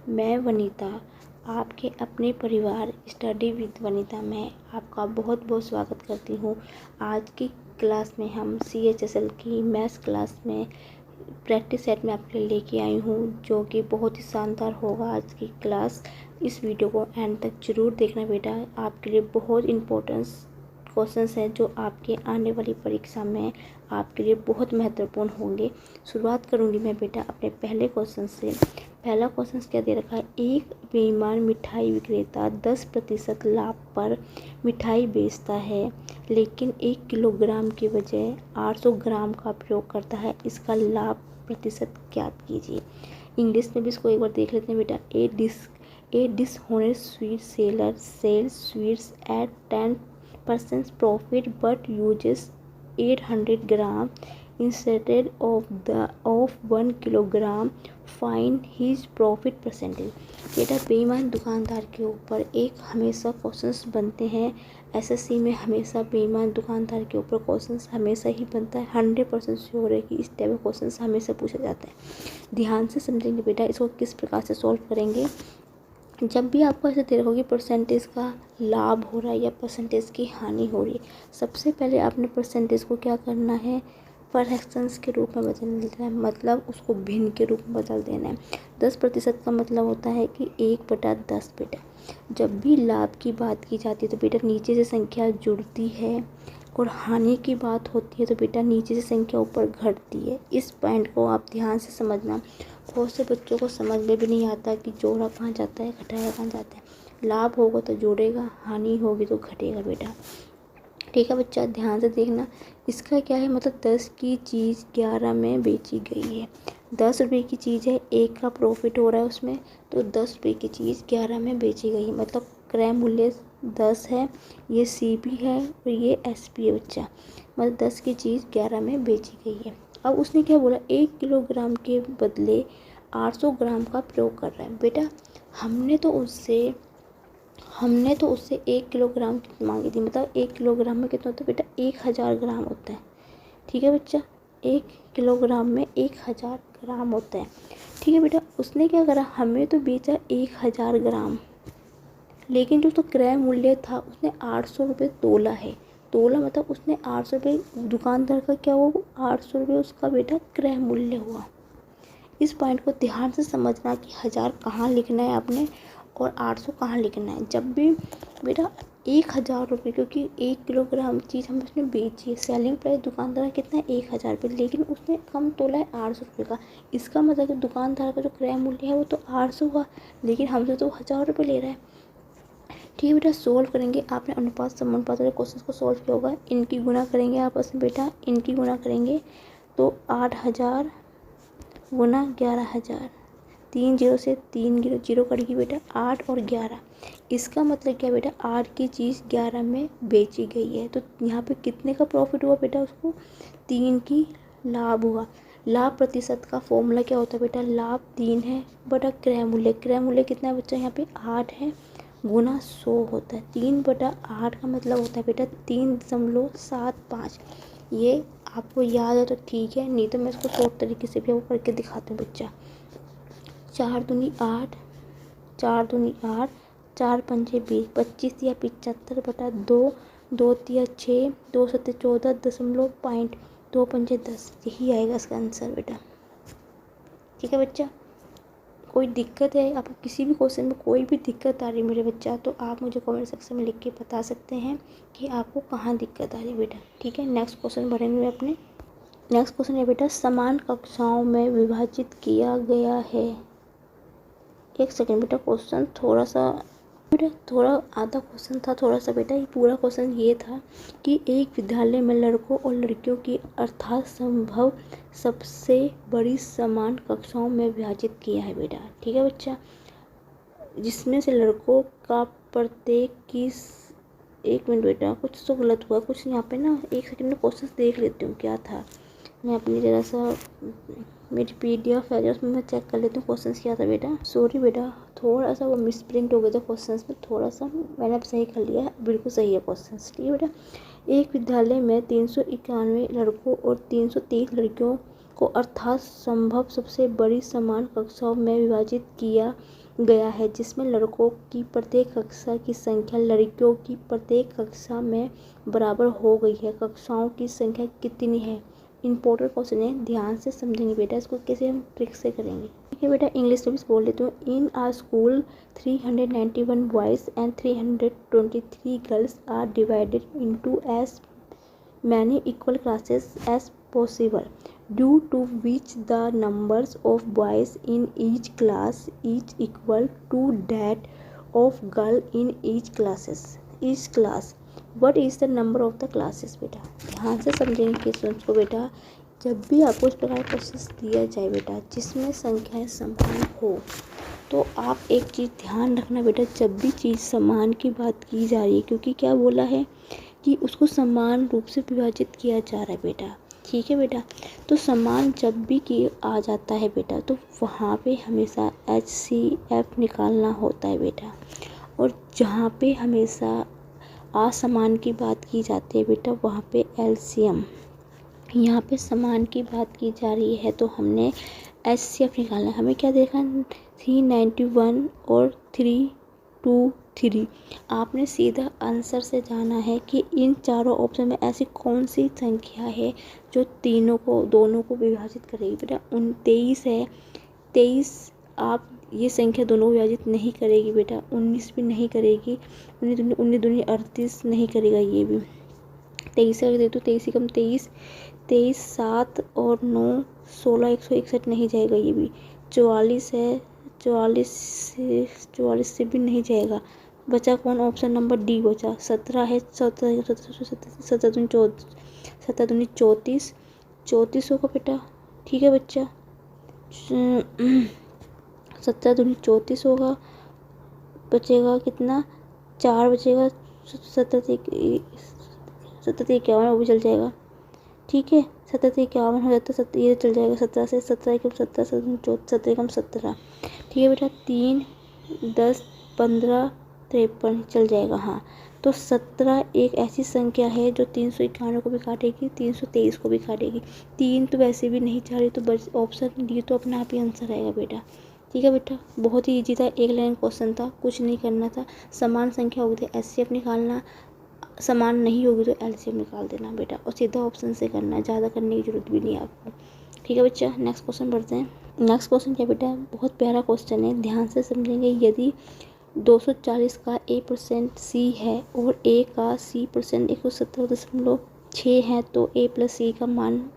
मैं वनीता, आपके अपने परिवार स्टडी विद वनीता में आपका बहुत बहुत स्वागत करती हूँ। आज की क्लास में हम CHSL की मैथ्स क्लास में प्रैक्टिस सेट में आपके लिए लेके आई हूँ, जो कि बहुत ही शानदार होगा आज की क्लास। इस वीडियो को एंड तक ज़रूर देखना बेटा, आपके लिए बहुत इम्पोर्टेंट क्वेश्चंस हैं जो आपके आने वाली परीक्षा में आपके लिए बहुत महत्वपूर्ण होंगे। शुरुआत करूंगी मैं बेटा अपने पहले क्वेश्चन से। पहला क्वेश्चन क्या दे रखा है, एक बेईमान मिठाई विक्रेता 10% लाभ पर मिठाई बेचता है, लेकिन 1 किलोग्राम के बजाय 800 ग्राम का प्रयोग करता है। इसका लाभ प्रतिशत ज्ञात कीजिए। इंग्लिश में भी इसको एक बार देख लेते हैं बेटा। A dishonest sweet seller sells sweets at 10% profit but uses 800 gram instead of 1 kilogram. Find his profit percentage। बेटा बेईमान दुकानदार के ऊपर एक हमेशा क्वेश्चंस बनते हैं। SSC में हमेशा बेईमान दुकानदार के ऊपर क्वेश्चंस हमेशा ही बनता है। 100% श्योर है कि इस टाइप का क्वेश्चंस हमेशा पूछा जाता है। ध्यान से समझेंगे बेटा, इसको किस प्रकार से सॉल्व करेंगे। जब भी आपको ऐसे दे रखा हो कि परसेंटेज का लाभ हो रहा है या परसेंटेज की हानि हो रही है, सबसे पहले आपने परसेंटेज को क्या करना है, फ्रैक्शंस के रूप में बदल देना है, मतलब उसको भिन्न के रूप में बदल देना है। 10% का मतलब होता है कि 1/10 बेटा। जब भी लाभ की बात की जाती है तो बेटा नीचे से संख्या जुड़ती है, और हानि की बात होती है तो बेटा नीचे से संख्या ऊपर घटती है। इस पॉइंट को आप ध्यान से समझना। बहुत से बच्चों को समझ में भी नहीं आता कि जोड़ा कहाँ जाता है, घटाया कहाँ जाता है। लाभ होगा तो जोड़ेगा, हानि होगी तो घटेगा बेटा। ठीक है बच्चा, ध्यान से देखना। इसका क्या है, मतलब 10 की चीज़ 11 में बेची गई है। 10 रुपये की चीज़ है, 1 का प्रॉफिट हो रहा है उसमें, तो 10 रुपये की चीज़ 11 में बेची गई है, मतलब क्रय मूल्य 10 है। ये CP है और ये SP है बच्चा, मतलब 10 की चीज़ 11 में बेची गई है। अब उसने क्या बोला, 1 किलोग्राम के बदले 800 ग्राम का प्रयोग कर रहा है। बेटा हमने तो उससे 1 किलोग्राम मांगी थी, मतलब 1 किलोग्राम में कितना होता है बेटा, 1000 ग्राम होता है। ठीक है बच्चा, 1 किलोग्राम में 1000 ग्राम होता है। ठीक है बेटा, उसने क्या करा, हमें तो बेचा 1000 ग्राम, लेकिन जो तो क्रय मूल्य था उसने 800 रुपये तोला है। तोला मतलब उसने 800 रुपये, दुकानदार का क्या हुआ, 800 रुपये उसका बेटा क्रय मूल्य हुआ। इस पॉइंट को ध्यान से समझना कि 1000 कहाँ लिखना है आपने और 800 कहाँ लिखना है। जब भी बेटा 1000 रुपये, क्योंकि 1 किलोग्राम चीज़ हम उसने बेची है, सेलिंग प्राइस दुकानदार कितना है 1000 रुपये, लेकिन उसने कम तोला है 800 रुपये का। इसका मतलब कि दुकानदार का जो क्रय मूल्य है वो तो 800 हुआ, लेकिन हमसे तो 1000 रुपये ले रहा है। ठीक है बेटा, सोल्व करेंगे। आपने अनुपात समानुपात वाले क्वेश्चन को सोल्व किया होगा। इनकी गुणा करेंगे आपस में बेटा, इनकी गुणा करेंगे तो 8000 गुना 11000, 3 जीरो से 3 जीरो कटेगी बेटा, 8 और 11। इसका मतलब क्या बेटा, 8 की चीज़ 11 में बेची गई है, तो यहाँ पे कितने का प्रॉफिट हुआ बेटा, उसको 3 की लाभ हुआ। लाभ प्रतिशत का फॉर्मूला क्या होता है बेटा, लाभ 3 है बटा क्रय मूल्य। क्रय मूल्य कितना है बच्चा, यहाँ पे 8 है, गुना 100 होता है। 3/8 का मतलब होता है बेटा 3.75। ये आपको याद है तो ठीक है, नहीं तो मैं इसको शॉर्ट तरीके से भी आपको करके दिखाती हूँ बच्चा। 4 दूनी 8, 4 दूनी 8, 4 पंजे 20, 25 या 75/2, 2 तिया 6, 2 सत्ते 14.5, 2 पंजे 10। यही आएगा इसका आंसर बेटा। ठीक है बच्चा, कोई दिक्कत है आपको, किसी भी क्वेश्चन में कोई भी दिक्कत आ रही है मेरे बच्चा, तो आप मुझे कमेंट सेक्शन में लिख के बता सकते हैं कि आपको कहाँ दिक्कत आ रही है बेटा। ठीक है, नेक्स्ट क्वेश्चन बढ़ेंगे अपने। नेक्स्ट क्वेश्चन है बेटा, समान कक्षाओं में विभाजित किया गया है। एक सेकंड बेटा, क्वेश्चन थोड़ा आधा क्वेश्चन था थोड़ा सा बेटा। ये पूरा क्वेश्चन ये था कि एक विद्यालय में लड़कों और लड़कियों की अर्थात संभव सबसे बड़ी समान कक्षाओं में विभाजित किया है बेटा। ठीक है बच्चा, जिसमें से लड़कों का प्रत्येक की, एक मिनट बेटा कुछ तो गलत हुआ कुछ यहाँ पे ना, एक सेकंड में क्वेश्चन देख लेती हूँ क्या था। मैं अपनी ज़रा सा मेरी PDF है उसमें मैं चेक कर लेती हूँ क्वेश्चन क्या था बेटा। सॉरी बेटा, थोड़ा सा वो मिसप्रिंट हो गया था क्वेश्चन में, थोड़ा सा मैंने अब सही कर लिया है, बिल्कुल सही है क्वेश्चन। ठीक है बेटा, एक विद्यालय में 391 लड़कों और 330 लड़कियों को अर्थात संभव सबसे बड़ी समान कक्षाओं में विभाजित किया गया है, जिसमें लड़कों की प्रत्येक कक्षा की संख्या लड़कियों की प्रत्येक कक्षा में बराबर हो गई है। कक्षाओं की संख्या कितनी है? इंपॉर्टेंट क्वेश्चन है, ध्यान से समझेंगे बेटा। इसको कैसे हम ट्रिक से करेंगे, ठीक है बेटा। इंग्लिश में भी बोल लेती हूँ। In a school 391 boys and 323 girls are divided into as many equal classes as possible, due to which the numbers of boys in each class is equal to that of girl in each class. What is the number of the classes? बेटा ध्यान से समझेंगे question को बेटा। जब भी आपको इस प्रकार का क्वेश्चन दिया जाए बेटा जिसमें संख्याएं समान हो, तो आप एक चीज़ ध्यान रखना बेटा, जब भी चीज़ समान की बात की जा रही है, क्योंकि क्या बोला है कि उसको समान रूप से विभाजित किया जा रहा है बेटा, ठीक है बेटा। तो समान जब भी कि आ जाता है बेटा, तो वहाँ पे हमेशा HCF निकालना होता है बेटा। और जहाँ पे हमेशा असमान की बात की जाती है बेटा, वहाँ पे LCM। यहाँ पे समान की बात की जा रही है तो हमने HCF निकालना है। हमें क्या देखा, 391 और 323। आपने सीधा आंसर से जाना है कि इन चारों ऑप्शन में ऐसी कौन सी संख्या है जो दोनों को विभाजित करेगी बेटा। 23 है, 23 आप ये संख्या दोनों को विभाजित नहीं करेगी बेटा। 19 भी नहीं करेगी, 19 दूनी 38 नहीं करेगा ये भी। 23 अगर दे दो, 23 कम 23, 7 और 9 16, 161 नहीं जाएगा ये भी। 44 है, 44 से भी नहीं जाएगा। बचा कौन, ऑप्शन नंबर डी बचा। 17 है, 17 दूनी 34, 34 होगा बेटा, ठीक है बच्चा। 17 दूनी 34 होगा, बचेगा कितना, 4 बचेगा। 17 51 वो भी चल जाएगा, ठीक है। 17 51 हो जाता है, ये चल जाएगा। 17 से 17 कम 17, 17 कम 17, ठीक है बेटा। 3 10 15 53 चल जाएगा, हाँ। तो 17 एक ऐसी संख्या है जो 391 को भी काटेगी, 323 को भी काटेगी। 3 तो वैसे भी नहीं जा रही, तो ऑप्शन डी तो अपने आप ही आंसर आएगा बेटा, ठीक है बेटा। बहुत ही ईजी था, एक लाइन क्वेश्चन था, कुछ नहीं करना था। समान संख्या होगी तो HCF निकालना, समान नहीं होगी तो LCM निकाल देना बेटा, और सीधा ऑप्शन से करना है, ज़्यादा करने की जरूरत भी नहीं है आपको, ठीक है बच्चा। नेक्स्ट क्वेश्चन बढ़ते हैं। नेक्स्ट क्वेश्चन क्या बेटा, बहुत प्यारा क्वेश्चन है, ध्यान से समझेंगे। यदि 240 का A% C है और A का C% 117.6 है, तो A + C का मान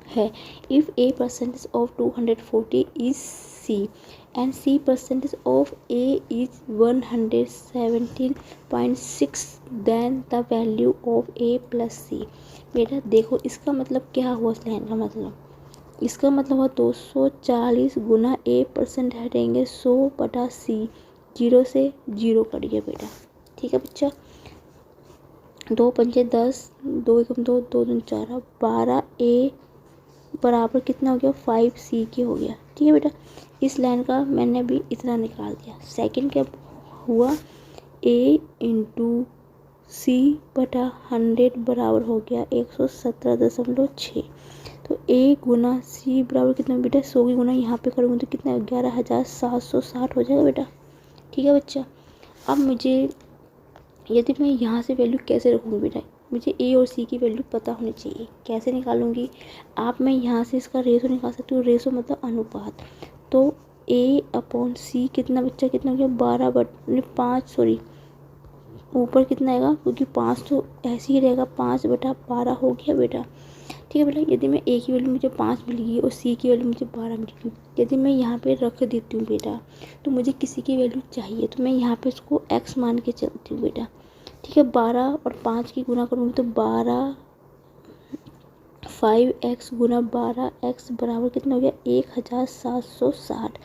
है। If A% of 240 is C and C% of A is 117.6, then the value of A + C। बेटा देखो इसका मतलब क्या हुआ, इस लाइन का मतलब, इसका मतलब हुआ 240 गुना A% हटेंगे 100/C, 0 से 0 कट गया बेटा, ठीक है बच्चा। 2 पंचे 10, 2 एकम 2, 2 दूनी 4, 12 A बराबर कितना हो गया, 5C के हो गया, ठीक है बेटा। इस लाइन का मैंने भी इतना निकाल दिया। सेकंड क्या हुआ, A × C/100 बराबर हो गया 117.6। तो A × C बराबर कितना बेटा, 100 की गुना यहाँ पे करूँगी तो कितना 11,760 हो जाएगा बेटा, ठीक है बच्चा। अब मुझे यदि मैं यहाँ से वैल्यू कैसे रखूँगी बेटा, मुझे A और C की वैल्यू पता होनी चाहिए। कैसे निकालूंगी आप, मैं यहाँ से इसका रेशो निकाल सकती हूँ। रेशो मतलब अनुपात। तो A/C कितना बच्चा, कितना हो गया 12/5, सॉरी ऊपर कितना आएगा, क्योंकि 5 तो ऐसे ही रहेगा, 5/12 हो गया बेटा, ठीक है बेटा। यदि मैं A की वैल्यू मुझे 5 मिल गई और C की वैल्यू मुझे 12 मिल गई, यदि मैं यहाँ पे रख देती हूँ बेटा, तो मुझे किसी की वैल्यू चाहिए, तो मैं यहाँ पे उसको x मान के चलती हूँ बेटा, ठीक है। 12 और 5 की गुना करूँगी तो 12 5x गुना 12x बराबर कितना हो गया 1760।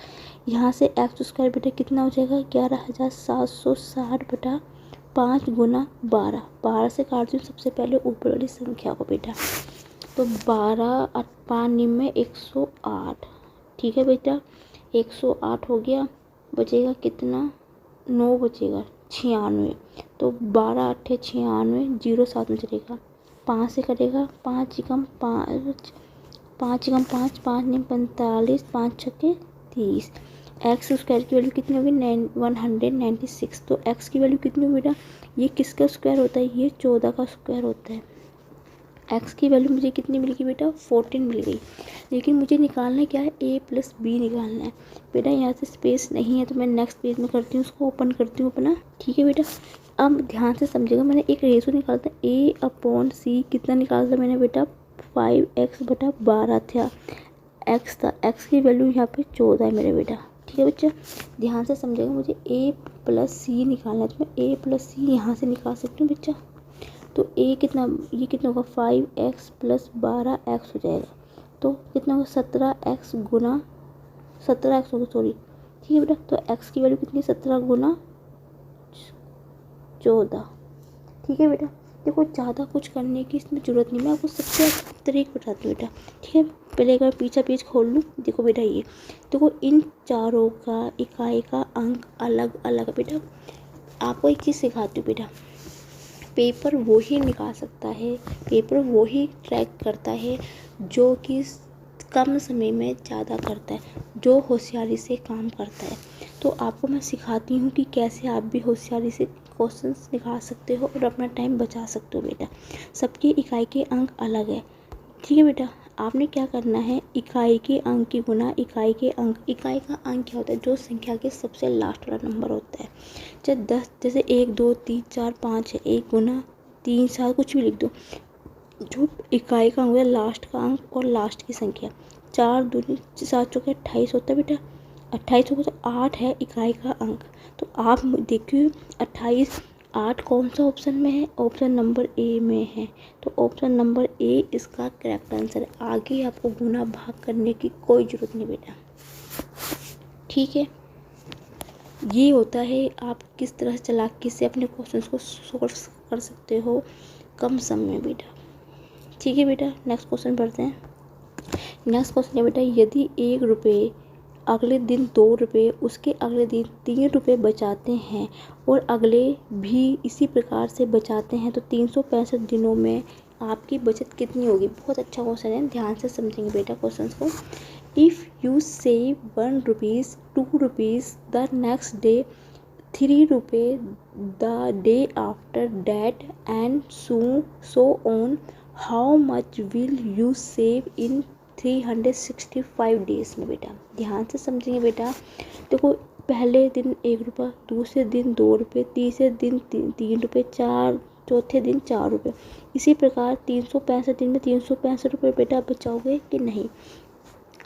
यहाँ से x² बेटा कितना हो जाएगा 11,760/5 गुना 12। 12 से काटती हूँ सबसे पहले ऊपर वाली संख्या को बेटा, तो 12 और 5 में 108, ठीक है बेटा। 108 हो गया, बचेगा कितना 9 बचेगा 96। तो 12 × 8 = 96, 0 साथ में चलेगा, 5 से कटेगा, 5 × 5 5 × 5 5 × 45, 5 × 6 = 30। एक्स स्क्वायर की वैल्यू कितनी होगी 196। तो एक्स की वैल्यू कितनी होगी बेटा, ये किसका स्क्वायर होता है, ये 14 का स्क्वायर होता है। एक्स की वैल्यू मुझे कितनी मिल गई बेटा 14 मिल गई। लेकिन मुझे निकालना क्या है, ए प्लस बी निकालना है बेटा। यहाँ से स्पेस नहीं है तो मैं नेक्स्ट पेज में करती हूँ, उसको ओपन करती हूँ अपना। ठीक है बेटा, अब ध्यान से समझेगा, मैंने एक रेशो निकाला था A/C, कितना निकाला था मैंने बेटा 5x/12 था, एक्स था। एक्स की वैल्यू यहाँ पे 14 है मेरे बेटा। ठीक है बच्चा, ध्यान से समझेगा, मुझे A प्लस C निकालना है तो मैं A प्लस C यहाँ से निकाल सकती हूँ बच्चा। तो ये कितना होगा 5x+12x हो जाएगा। तो कितना होगा 17x गुना 17x होगा, सॉरी। ठीक है बेटा, तो x की वैल्यू कितनी 17 गुना 14। ठीक है बेटा, देखो ज़्यादा कुछ करने की इसमें ज़रूरत नहीं, मैं आपको सबसे तरीक बताती हूँ बेटा। ठीक है, पहले एक बार पीछा पेज खोल लूँ। देखो बेटा, ये देखो इन चारों का इकाई का अंक अलग अलग है बेटा। आपको एक चीज़ सिखाती हूँ बेटा, पेपर वो ही निकाल सकता है, पेपर वो ही ट्रैक करता है जो कि कम समय में ज़्यादा करता है, जो होशियारी से काम करता है। तो आपको मैं सिखाती हूँ कि कैसे आप भी होशियारी से क्वेश्चंस निकाल सकते हो और अपना टाइम बचा सकते हो बेटा। सबकी इकाई के अंक अलग है। ठीक है बेटा, आपने क्या करना है, इकाई के अंक की गुना इकाई के अंक। इकाई का अंक क्या होता है, जो संख्या के सबसे लास्ट वाला नंबर होता है। चाहे 10, जैसे 1 2 3 4 5 है, 1 गुना 3 7 कुछ भी लिख दो। जो इकाई का अंक है, लास्ट का अंक और लास्ट की संख्या। 4 दूनी 7 चौके 28 होता है बेटा। 28 होगा तो 8 है इकाई का अंक। तो आप देखिए 28 8 कौन सा ऑप्शन में है, ऑप्शन नंबर ए में है। तो ऑप्शन नंबर ए इसका करेक्ट आंसर है। आगे आपको गुना भाग करने की कोई ज़रूरत नहीं बेटा। ठीक है, ये होता है आप किस तरह चालाकी से अपने क्वेश्चंस को सॉल्व कर सकते हो कम समय में बेटा। ठीक है बेटा, नेक्स्ट क्वेश्चन पढ़ते हैं। नेक्स्ट क्वेश्चन है बेटा, यदि 1 रुपये अगले दिन 2 रुपये, उसके अगले दिन 3 रुपये बचाते हैं और अगले भी इसी प्रकार से बचाते हैं तो 365 दिनों में आपकी बचत कितनी होगी। बहुत अच्छा क्वेश्चन है, ध्यान से समझेंगे बेटा क्वेश्चन को। If you save 1 rupees 2 rupees the next day 3 रुपये the day after that and so on, how much will you save in 365 days में बेटा। ध्यान से समझिए बेटा। देखो पहले दिन 1 रुपये, दूसरे दिन 2 रुपये, तीसरे दिन 3 रुपये, चौथे दिन 4 रुपये। इसी प्रकार 365 दिन में 365 रुपये बेटा बचाओगे कि नहीं।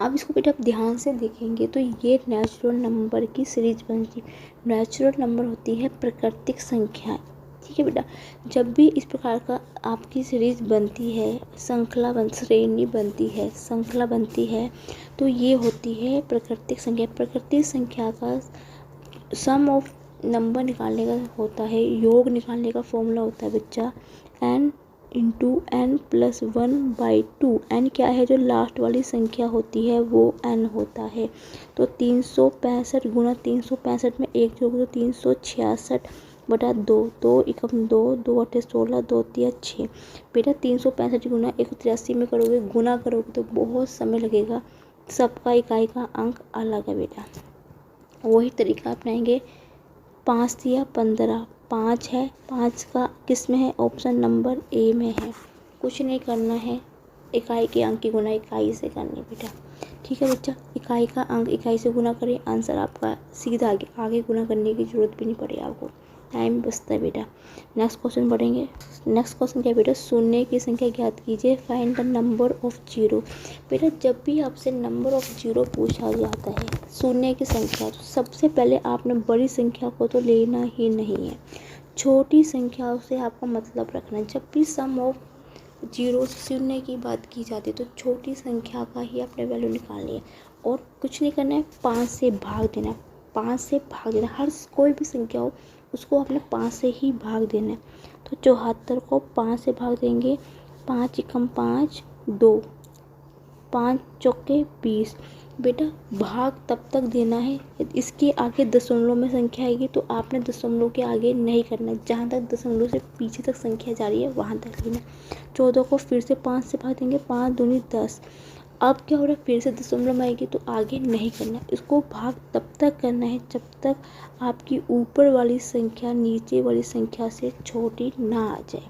अब इसको बेटा आप ध्यान से देखेंगे तो ये नेचुरल नंबर की सीरीज बनती है। नेचुरल नंबर होती है प्राकृतिक संख्याएं। ठीक है बेटा, जब भी इस प्रकार का आपकी सीरीज बनती है, श्रेणी बनती है, श्रृंखला बनती है, तो ये होती है प्राकृतिक संख्या। प्राकृतिक संख्या का सम ऑफ नंबर निकालने का होता है, योग निकालने का फॉर्मूला होता है बच्चा n इंटू n+1/2। n क्या है, जो लास्ट वाली संख्या होती है वो n होता है। तो 365 गुना 365 में 1 जोड़ो तो 366/2, 2 एकम 2, 2 अठे 16, 2 तिया 6। बेटा 365 गुना 183 में करोगे, गुना करोगे तो बहुत समय लगेगा। सबका इकाई का अंक अलग है बेटा। वही तरीका अपनाएंगे। 5 तिया 15, 5 है, 5 का किस में है, ऑप्शन नंबर ए में है। कुछ नहीं करना है, इकाई के अंक की गुना इकाई से करनी बेटा। ठीक है बच्चा, इकाई का अंक इकाई से गुना करें, आंसर आपका सीधा आगे गुना करने की ज़रूरत भी नहीं पड़ेगी आपको, टाइम बचता है बेटा। नेक्स्ट क्वेश्चन पढ़ेंगे। नेक्स्ट क्वेश्चन क्या है बेटा, शून्य की संख्या ज्ञात कीजिए, find the number of zero. बेटा जब भी आपसे नंबर ऑफ जीरो पूछा जाता है, शून्य की संख्या, तो सबसे पहले आपने बड़ी संख्या को तो लेना ही नहीं है, छोटी संख्याओं से आपका मतलब रखना है। जब भी सम ऑफ जीरो शून्य की बात की जाती है तो छोटी संख्या का ही आपने वैल्यू निकालनी है और कुछ नहीं करना है, 5 से भाग देना है। 5 से भाग देना, हर कोई भी संख्या हो उसको आपने 5 से ही भाग देना है। तो 74 को 5 से भाग देंगे, 5 एकम 5, 2, 5 चौके 20। बेटा भाग तब तक देना है, इसके आगे दशमलव में संख्या आएगी तो आपने दशमलव के आगे नहीं करना है, जहाँ तक दशमलव से पीछे तक संख्या जा रही है वहाँ तक लेना। 14 को फिर से 5 से भाग देंगे, 5 दूनी 10, अब क्या हो रहा है, फिर से दशमलव आएगी तो आगे नहीं करना है, इसको भाग तब तक करना है जब तक आपकी ऊपर वाली संख्या नीचे वाली संख्या से छोटी ना आ जाए।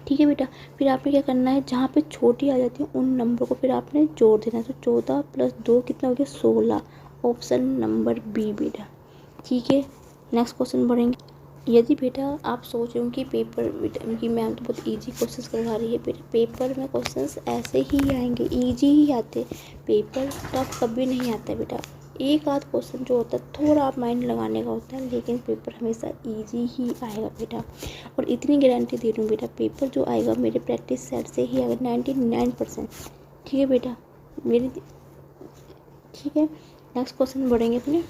ठीक है बेटा, फिर आपने क्या करना है, जहाँ पे छोटी आ जाती है उन नंबर को फिर आपने जोड़ देना है। तो 14 + 2 कितना हो गया, 16। ऑप्शन नंबर बी बेटा। ठीक है, नेक्स्ट क्वेश्चन बढ़ेंगे। यदि बेटा आप सोच रहे हो कि पेपर बेटा कि मैम तो बहुत इजी क्वेश्चंस करवा रही है, बेटा पेपर में क्वेश्चंस ऐसे ही आएंगे, इजी ही आते, पेपर टफ कभी नहीं आता है बेटा। एक आध क्वेश्चन जो होता है थोड़ा आप माइंड लगाने का होता है, लेकिन पेपर हमेशा इजी ही आएगा बेटा। और इतनी गारंटी दे रही हूँ बेटा, पेपर जो आएगा मेरे प्रैक्टिस सेट से ही आएगा 99%। ठीक है बेटा मेरी। ठीक है, नेक्स्ट क्वेश्चन बढ़ेंगे अपने।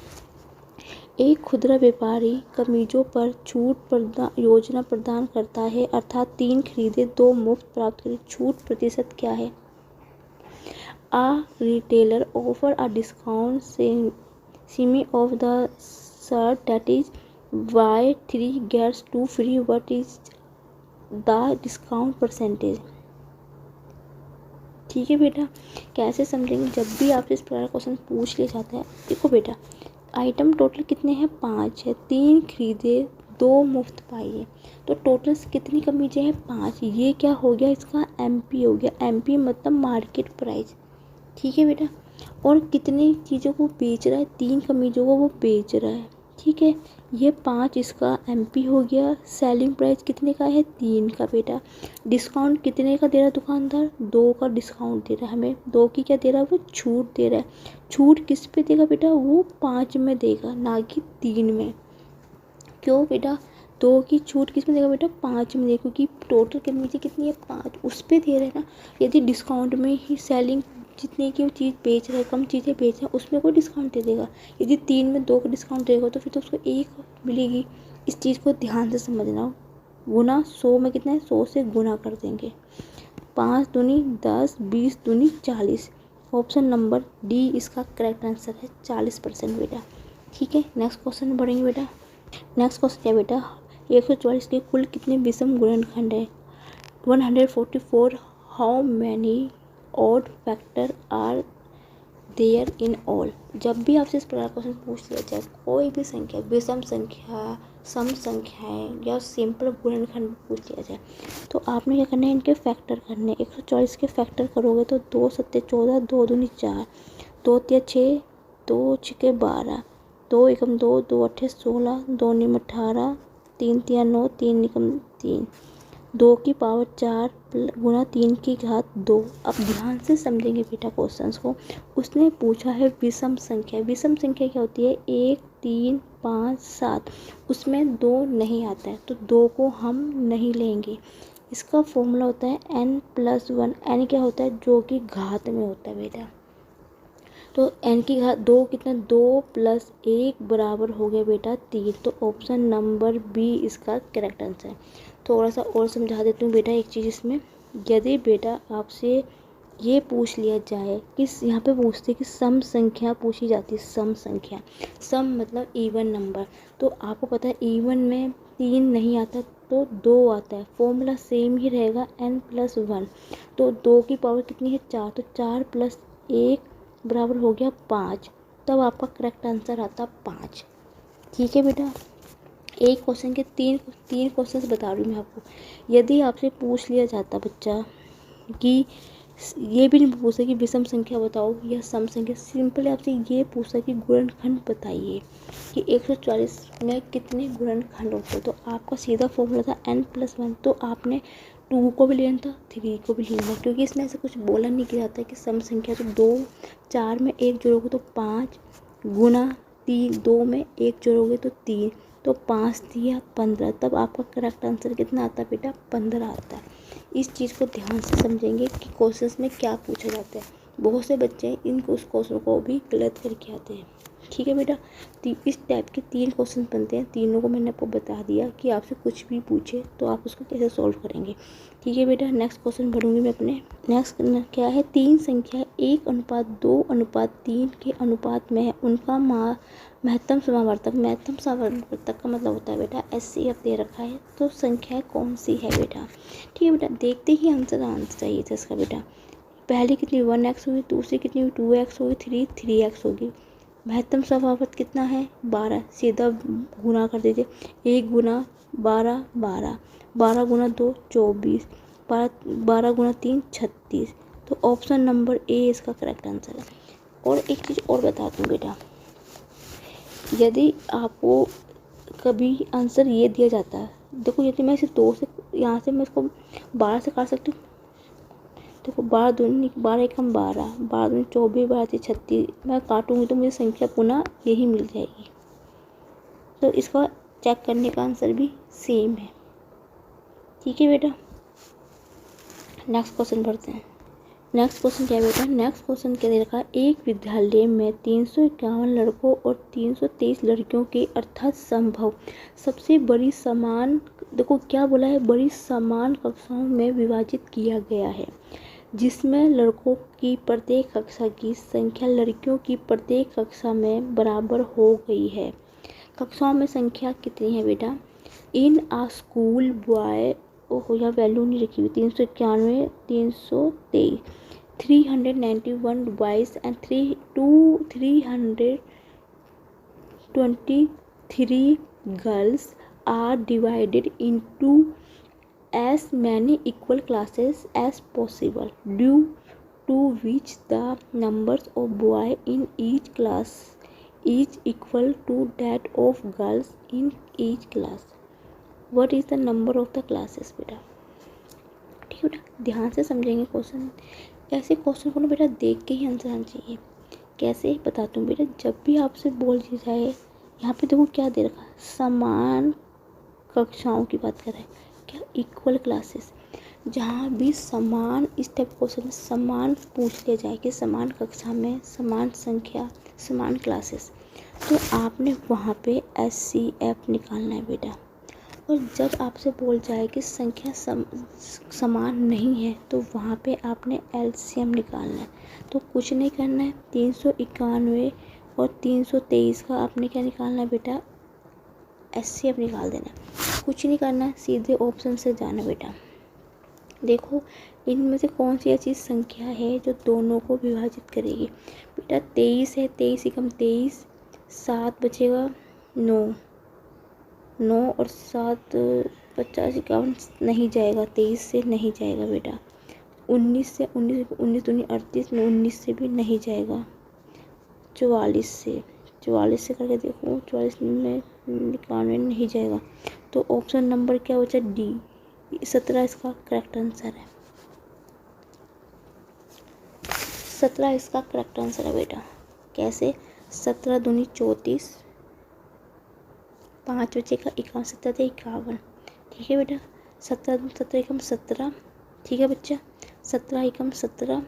एक खुदरा व्यापारी कमीजों पर योजना प्रदान करता है, अर्थात 3 खरीदे 2 मुफ्त प्राप्त करें। छूट प्रतिशत क्या है? A retailer offer a discount semi of the shirt, that is buy 3 gets 2 free. What is the discount percentage? ठीक है बेटा, कैसे समझेंगे, जब भी आपसे इस प्रकार क्वेश्चन पूछ लिया जाता है। देखो बेटा, आइटम टोटल कितने हैं, 5 है, 3 खरीदे 2 मुफ्त पाइए, तो टोटल कितनी कमीजें हैं, 5। ये क्या हो गया, इसका एमपी हो गया, एमपी मतलब मार्केट प्राइस। ठीक है बेटा, और कितनी चीज़ों को बेच रहा है, 3 कमीजों को वो बेच रहा है। ठीक है, ये 5 इसका एमपी हो गया। सेलिंग प्राइस कितने का है, 3 का बेटा। डिस्काउंट कितने का दे रहा है दुकानदार, 2 का डिस्काउंट दे रहा है हमें, 2 की क्या दे रहा है, वो छूट दे रहा है। छूट किस पे देगा बेटा, वो 5 में देगा, ना कि 3 में। क्यों बेटा, 2 की छूट किस में देगा बेटा, 5 में देगा, क्योंकि टोटल कमीजें कितनी है, 5, उस पर दे रहे हैं ना। यदि डिस्काउंट में ही सेलिंग जितने की वो चीज़ बेच रहा है, कम चीज़ें बेच रहे हैं, उसमें कोई डिस्काउंट दे देगा। यदि 3 में 2 का डिस्काउंट देगा तो फिर तो उसको 1 मिलेगी। इस चीज़ को ध्यान से समझना। गुना 100 में कितना है, 100 से गुना कर देंगे। 5 दूनी 10, 20 दूनी 40। ऑप्शन नंबर डी इसका करेक्ट आंसर है, 40% बेटा। ठीक है, नेक्स्ट क्वेश्चन बढ़ेंगे बेटा। नेक्स्ट क्वेश्चन क्या बेटा, 144 के कुल कितने विषम गुणनखंड है, 144। How many odd factor are there in all. जब भी आपसे इस प्रकार क्वेश्चन पूछ लिया जाए, कोई भी संख्या, विषम संख्या, सम संख्याएं या सिंपल गुणनखंड पूछ लिया जाए, तो आपने क्या करना है, इनके फैक्टर करने। 144 के फैक्टर करोगे तो 2 सत्ते 14, 2 दूनी 4, 2 तिया 6, 2 छिके 12, 2 एकम 2, 2 अट्ठे 16, 2 निम 18, 3 तिया 9, 3 निकम 3, 2 की पावर 4 गुना 3 की घात 2। अब ध्यान से समझेंगे बेटा क्वेश्चंस को। उसने पूछा है विषम संख्या। विषम संख्या क्या होती है, 1, 3, 5, 7। उसमें 2 नहीं आता है तो 2 को हम नहीं लेंगे। इसका फॉर्मूला होता है n+1। n क्या होता है, जो कि घात में होता है बेटा। तो n की घात 2 कितना, 2 + 1 बराबर हो गया बेटा 3। तो ऑप्शन नंबर बी इसका करेक्ट आंसर है। थोड़ा सा और समझा देती हूँ बेटा एक चीज़ इसमें। यदि बेटा आपसे ये पूछ लिया जाए कि यहाँ पे पूछते कि सम संख्या पूछी जाती है, सम संख्या, सम मतलब इवन नंबर, तो आपको पता है इवन में 3 नहीं आता तो 2 आता है। फॉर्मूला सेम ही रहेगा n+1। तो 2 की पावर कितनी है, 4, तो 4 + 1 बराबर हो गया 5। तब आपका करेक्ट आंसर आता 5। ठीक है बेटा, एक क्वेश्चन के तीन क्वेश्चन बता रही हूँ मैं आपको। यदि आपसे पूछ लिया जाता बच्चा कि ये भी नहीं पूछा कि विषम संख्या बताओ या सम संख्या, सिंपल आपसे ये पूछा कि गुणनखंड बताइए कि 144 में कितने गुणनखंड होते हैं, तो आपका सीधा फॉर्मूला था n+1। तो आपने 2 को भी लेना था, 3 को भी लेना था, क्योंकि इसमें ऐसा कुछ बोला नहीं किया जाता है कि सम संख्या। तो 2, 4 में 1 जोड़ोगे तो 5 गुना 3, 2 में 1 जोड़ोगे तो 3, तो 5 दिया 15। तब आपका करेक्ट आंसर कितना आता है बेटा, 15 आता है। इस चीज़ को ध्यान से समझेंगे कि क्वेश्चंस में क्या पूछा जाता है। बहुत से बच्चे इन उस क्वेश्चन को भी गलत करके आते हैं। ठीक है बेटा, इस टाइप के 3 क्वेश्चन बनते हैं। तीनों को मैंने आपको बता दिया कि आपसे कुछ भी पूछे तो आप उसको कैसे सॉल्व करेंगे। ठीक है बेटा, नेक्स्ट क्वेश्चन बढ़ूंगी मैं अपने। नेक्स्ट क्या है, 3 संख्या 1:2:3 के अनुपात में है, उनका महत्तम समावर्तक का मतलब होता है बेटा SCF दे रखा है, तो संख्या कौन सी है बेटा। ठीक है बेटा, देखते ही आंसर आना चाहिए था इसका बेटा। पहली कितनी 1x होगी, दूसरी कितनी 2x होगी, 3x होगी। महत्तम स्वभावत कितना है 12, सीधा गुना कर दीजिए। 1 गुना 12 12, 12 गुना 2 24, 12 गुना 3 36। तो ऑप्शन नंबर ए इसका करेक्ट आंसर है। और एक चीज़ और बता दूँ बेटा, यदि आपको कभी आंसर ये दिया जाता है, देखो यदि मैं इसे 2 से यहाँ से मैं इसको 12 से काट सकती हूँ। देखो 12 दूनी 12 एकम 12, 12 दूनी 24, 12 से 36, मैं काटूंगी तो मुझे संख्या पुनः यही मिल जाएगी। तो इसका चेक करने का आंसर भी सेम है। ठीक है बेटा, नेक्स्ट क्वेश्चन पढ़ते हैं। नेक्स्ट क्वेश्चन क्या है बेटा, नेक्स्ट क्वेश्चन क्या दे रखा है, एक विद्यालय में 351 लड़कों और 323 लड़कियों के अर्थात संभव सबसे बड़ी समान, देखो क्या बोला है, बड़ी समान कक्षाओं में विभाजित किया गया है, जिसमें लड़कों की प्रत्येक कक्षा की संख्या लड़कियों की प्रत्येक कक्षा में बराबर हो गई है। कक्षाओं में संख्या कितनी है बेटा, इन आ स्कूल बॉय, ओहो यहाँ वैल्यू नहीं रखी हुई, 391 323, 391 boys and 323 girls are divided into as many equal classes as possible, due to which the numbers of boys in each class is equal to that of girls in each class. What is the number of the classes बेटा। ठीक है बेटा, ध्यान से समझेंगे question. ऐसे question को ना बेटा देख के ही आंसर आना चाहिए। कैसे बताता हूँ बेटा, जब भी आपसे बोल दी जाए, यहाँ पे देखो क्या दे रखा है, समान कक्षाओं की बात कर रहे हैं, क्या इक्वल क्लासेस, जहाँ भी समान, इस टाइप क्वेश्चन समान पूछ लिया जाए कि समान कक्षा में समान संख्या समान क्लासेस, तो आपने वहाँ पे SCF निकालना है बेटा। और जब आपसे बोल जाए कि संख्या समान नहीं है, तो वहाँ पे आपने LCM निकालना है। तो कुछ नहीं करना है, 391 और 323 का आपने क्या निकालना है बेटा, SCF निकाल देना है। कुछ नहीं करना है, सीधे ऑप्शन से जाना बेटा। देखो इनमें से कौन सी ऐसी संख्या है जो दोनों को विभाजित करेगी बेटा। 23 है, 23 एकम 23, 7 बचेगा 9, 9 और 7 50 51 नहीं जाएगा, 23 से नहीं जाएगा बेटा। 19 से 19 दूनी 38, 19 से भी नहीं जाएगा। 44 से करके देखो, 44 में 91 नहीं जाएगा। तो ऑप्शन नंबर क्या बचा, डी, 17 इसका करेक्ट आंसर है। 17 इसका करेक्ट आंसर है बेटा। कैसे, 17 दूनी 34, 5 बचेगा 51, 17 51। ठीक है बेटा, 17 एकम 17। ठीक है बच्चा, 17 एकम 17,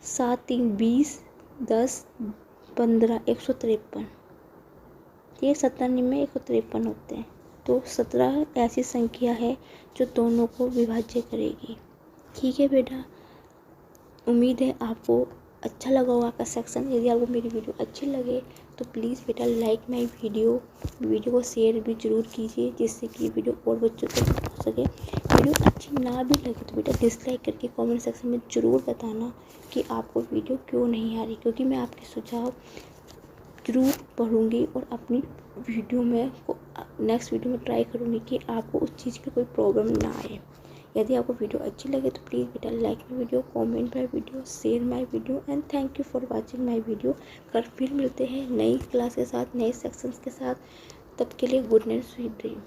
7 3 20, 10 15 153। ठीक है, 17 में 153 होते हैं। तो 17 ऐसी संख्या है जो दोनों को विभाज्य करेगी। ठीक है बेटा, उम्मीद है आपको अच्छा लगा होगा आपका सेक्शन। यदि आपको मेरी वीडियो अच्छी लगे तो प्लीज़ बेटा लाइक माई वीडियो को शेयर भी ज़रूर कीजिए, जिससे कि वीडियो और बच्चों तक पहुँच सके। वीडियो अच्छी ना भी लगे तो बेटा डिसलाइक करके कमेंट सेक्शन में ज़रूर बताना कि आपको वीडियो क्यों नहीं आ रही, क्योंकि मैं आपके सुझाव ज़रूर पढ़ूँगी और अपनी वीडियो में नेक्स्ट वीडियो में ट्राई करूँगी कि आपको उस चीज़ की कोई प्रॉब्लम ना आए। यदि आपको वीडियो अच्छी लगे तो प्लीज़ बेटा like my video, comment my video, share my video and thank you for watching my video. कल फिर मिलते हैं नई क्लास के साथ, नए सेक्शंस के साथ। तब के लिए गुड नाइट, स्वीट ड्रीम।